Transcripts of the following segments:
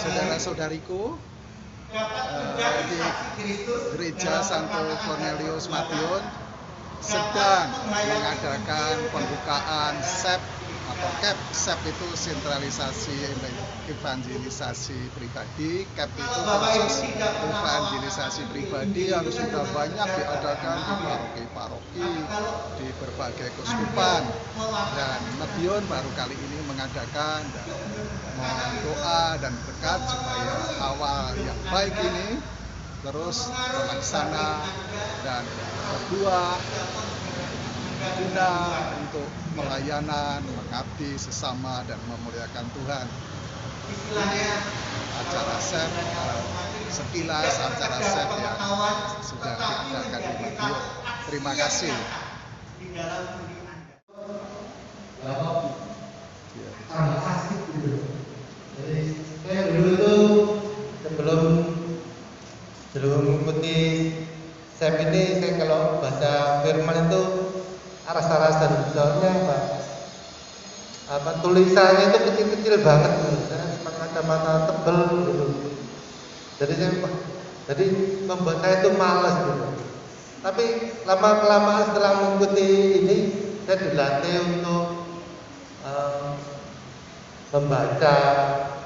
saudara-saudariku di Gereja Santo Cornelius Madiun sedang mengadakan pembukaan SEP atau CAP. SEP itu sentralisasi evangelisasi pribadi, CAP itu khusus evangelisasi pribadi yang sudah banyak diadakan di paroki-paroki, di berbagai keuskupan, dan Madiun baru kali ini mengadakan dan mohon doa dan berkat supaya awal yang baik ini terus terlaksana dan berbuah guna untuk pelayanan, mengabdi sesama dan memuliakan Tuhan. Ini acara SEP, sekilas acara SEP yang sudah diadakan di Madiun. Terima kasih. Jadi saya dulu tuh sebelum mengikuti SEP ini, saya kalau baca firman itu rasa-rasa soalnya tulisannya itu kecil-kecil banget, kacamata tebel gitu. Jadi membuat saya itu malas gitu. Tapi lama-kelamaan setelah mengikuti ini, saya dilatih untuk membaca,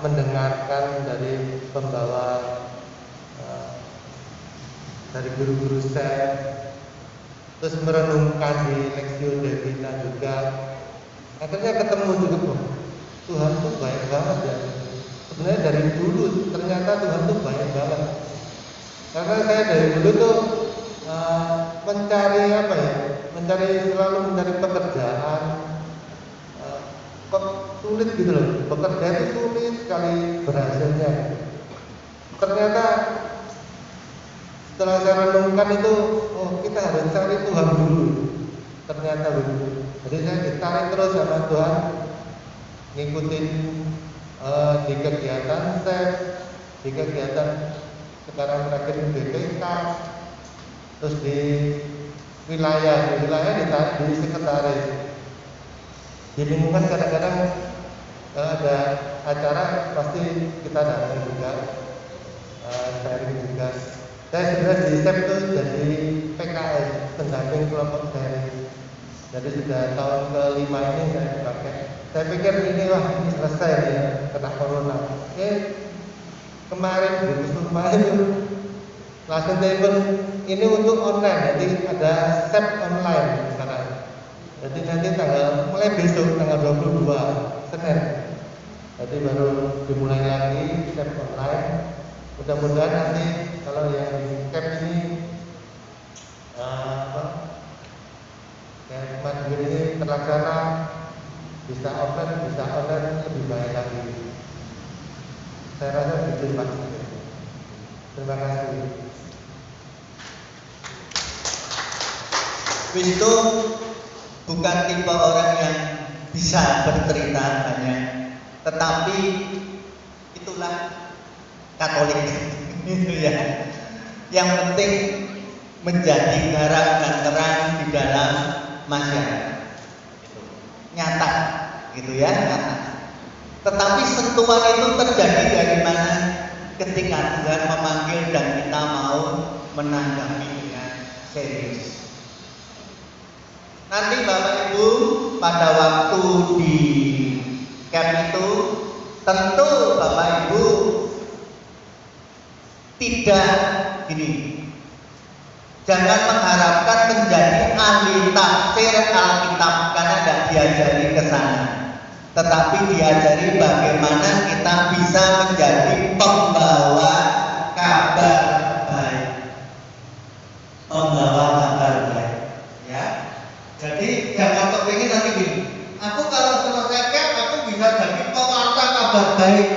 mendengarkan dari pembawa, dari guru-guru SEP, terus merenungkan di Lexio Divina juga. Akhirnya ketemu juga, Tuhan tuh baik banget ya. Sebenarnya dari dulu ternyata Tuhan tuh baik banget. Karena saya dari dulu tuh selalu mencari pekerjaan. Kok sulit gitu loh, bekerja itu sulit sekali berhasilnya. Ternyata setelah saya renungkan itu, kita harus cari Tuhan dulu. Ternyata begitu. Jadi saya ditarik terus sama Tuhan, ngikutin di kegiatan SEP, di kegiatan sekarang terakhir di BPK, terus di wilayah di sekretaris. Di lingkungan kadang-kadang ada acara pasti kita datang juga, sharing juga. Saya sebenarnya di SEP itu jadi PKS, pendamping kelompok sharing. Jadi sudah tahun ke-5 ini saya dipakai. Saya pikir ini selesai ya, kena corona. Kemarin buku sumpah itu langsung telepon ini untuk online, jadi ada SEP online sekarang. Jadi nanti mulai besok tanggal 22 Senin. Jadi baru dimulai lagi SEP online. Mudah-mudahan nanti kalau yang di CAP ini yang Madiun ini terlaksana, bisa online lebih baik lagi. Saya rasa begitu Pak. Terima kasih. Itu bukan tipe orang yang bisa bercerita banyak, tetapi itulah Katolik itu ya. Yang penting menjadi garam dan terang di dalam masyarakat. Nyata gitu ya, nyata. Tetapi sentuhan itu terjadi dari mana? Ketika Tuhan memanggil dan kita mau menanggapi dengan serius. Nanti Bapak Ibu pada waktu di camp itu tentu Bapak Ibu tidak gini, jangan mengharapkan menjadi ahli tafsir Alkitab karena tidak diajari ke sana, tetapi diajari bagaimana kita bisa menjadi pembawa kabar baik, pembawa kabar baik, ya. Jadi jangan kepingin nanti gini, aku kalau selesai camp aku bisa jadi pewarta kabar baik,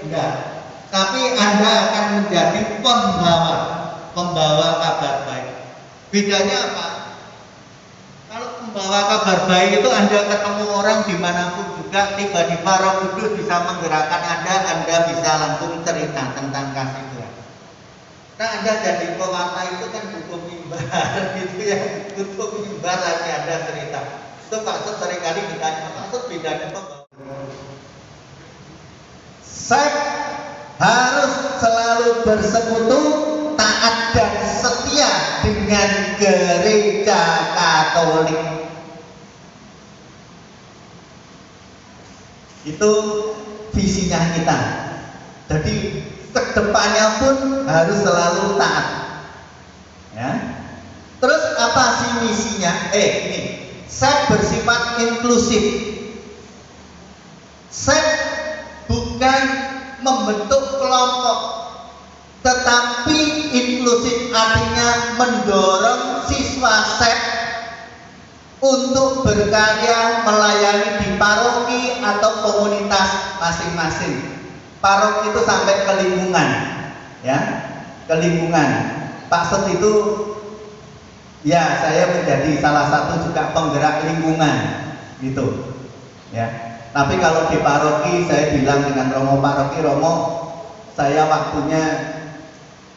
enggak. Tapi Anda akan menjadi pembawa kabar baik. Bedanya apa? Kalau pembawa kabar baik itu Anda ketemu orang dimanapun juga, tiba-tiba Roh Kudus bisa menggerakkan Anda bisa langsung cerita tentang kasih Tuhan. Nah, Anda jadi pewarta itu kan butuh mimbar gitu ya, butuh mimbar lagi Anda cerita. Itu maksud seringkali ditanya, maksud bedanya pembawa. harus selalu bersekutu, taat dan setia dengan gereja Katolik. Itu visinya kita. Jadi kedepannya pun harus selalu taat. Ya. Terus apa sih misinya? Ini SEP bersifat inklusif. SEP bukan membentuk kelompok, tetapi inklusif artinya mendorong siswa SEP untuk berkarya melayani di paroki atau komunitas masing-masing. Paroki itu sampai ke lingkungan, ya, ke lingkungan. Pak Set itu, ya, saya menjadi salah satu juga penggerak lingkungan, gitu, ya. Tapi kalau di paroki saya bilang dengan Romo paroki, Romo, saya waktunya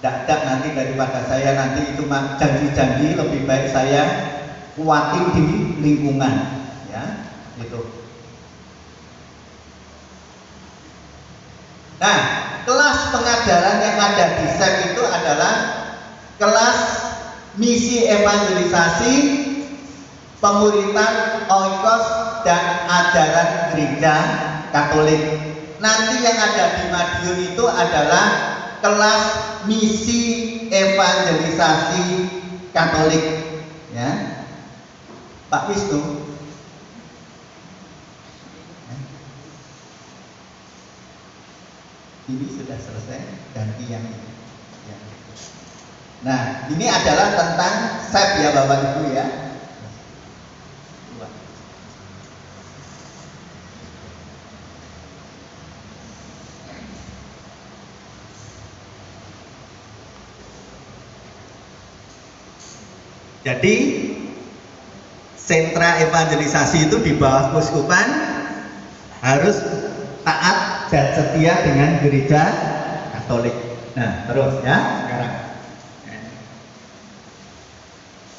dak nanti daripada saya nanti itu janji-janji, lebih baik saya kuatin di lingkungan, ya, gitu. Nah, kelas pengajaran yang ada di SEP itu adalah kelas misi evangelisasi, pemuritan, oikos, dan ajaran gereja Katolik. Nanti yang ada di Madiun itu adalah kelas misi evangelisasi Katolik, ya. Pak Wisnu, ini sudah selesai, ganti yang ini. Ya. Nah, ini adalah tentang SEP ya Bapak Ibu ya. Jadi sentra evangelisasi itu di bawah keuskupan harus taat dan setia dengan gereja Katolik. Nah, terus ya sekarang.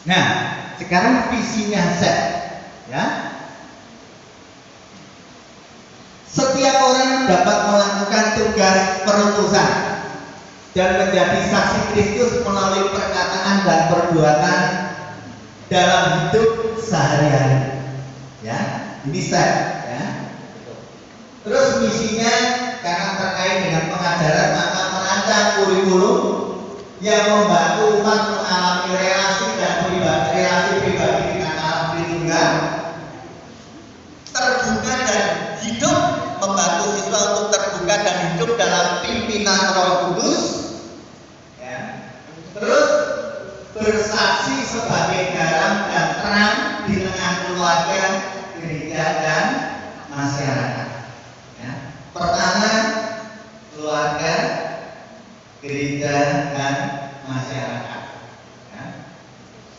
Nah, sekarang visinya SEP, ya. Setiap orang dapat melakukan tugas perutusan dan menjadi saksi Kristus melalui perkataan dan perbuatan dalam hidup sehari-hari. Ya, ini SEP, ya. Terus misinya karena terkait dengan pengajaran maka merancang kurikulum yang membantu umat mengalami relasi pribadi dengan Allah Tritunggal, terbuka dan hidup, membantu siswa untuk terbuka dan hidup dalam pimpinan Roh Kudus, ya. Terus bersaksi sebagai garam dan terang di tengah keluarga, gereja dan masyarakat. Ya. Pertama, keluarga, gereja dan masyarakat. Ya.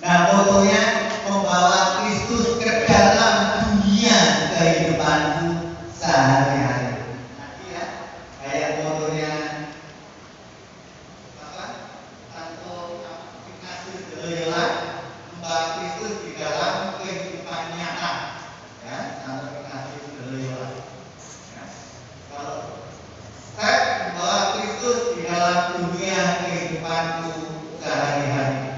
Nah, motonya membawa Kristus ke dalam dunia kehidupanku sehari-hari. Nanti ya, kayak motonya apa? Santo Ignatius de Loyola, membawa Kristus di dalam kehidupan nyata. Ya, Santo Ignatius de Loyola. Ya. Kalau saya membawa Kristus di dalam dunia kehidupanku sehari-hari.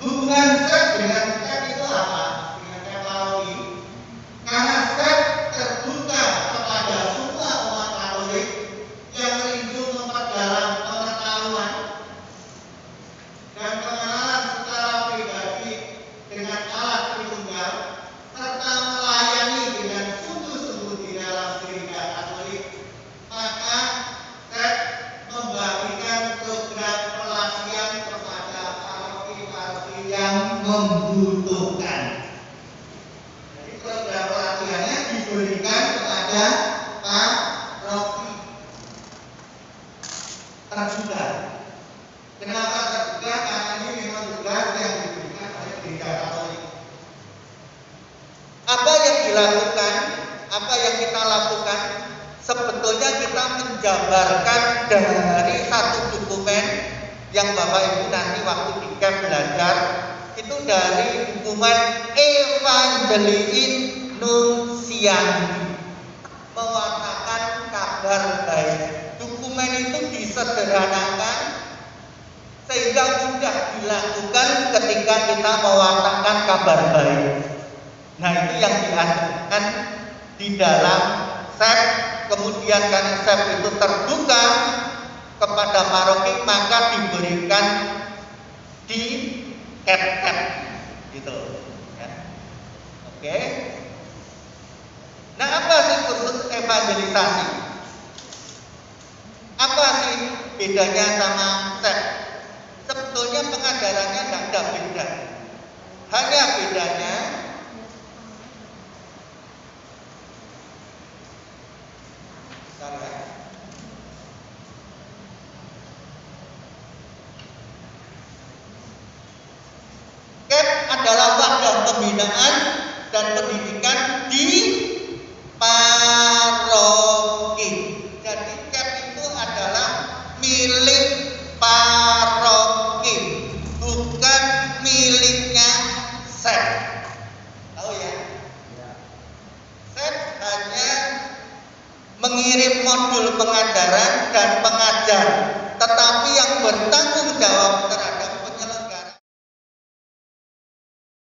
Hubungan SEP dengan SEP itu apa? Dengan teknologi. Karena SEP terbuka kepada semua umat Katolik yang rindu memperdalam pengetahuan dan pengenalan secara pribadi dengan Allah Tritunggal, serta melayani dengan sungguh-sungguh di dalam gereja Katolik. Maka SEP membagikan program pelatihan kepada paroki-paroki yang membutuhkan. Jadi program pelatihannya diberikan kepada paroki. Terbuka. Kenapa terbuka? Karena ini memang tugas yang diberikan oleh gereja Katolik. Apa yang dilakukan? Apa yang kita lakukan? Sebetulnya kita menjabarkan dari satu dokumen yang Bapak Ibu nanti waktu di camp belajar, itu dari dokumen Evangelii Nunciandi. mewartakan kabar baik. Dokumen itu disederhanakan sehingga mudah dilakukan ketika kita mewartakan kabar baik. Nah, itu yang diajarkan di dalam SEP. Kemudian karena SEP itu terbuka kepada paroki, maka diberikan di cap gitu ya. Oke. Nah, apa sih kursus evangelisasi? Apa sih bedanya sama SEP? Sebetulnya pengajarannya tidak ada beda. Hanya bedanya CAP adalah wadah pembinaan dan pendidikan di paroki. Jadi CAP itu adalah milik paroki, bukan miliknya SEP. Tahu ya? SEP hanya mengirim modul pengajaran dan pengajar, tetapi yang bertanggung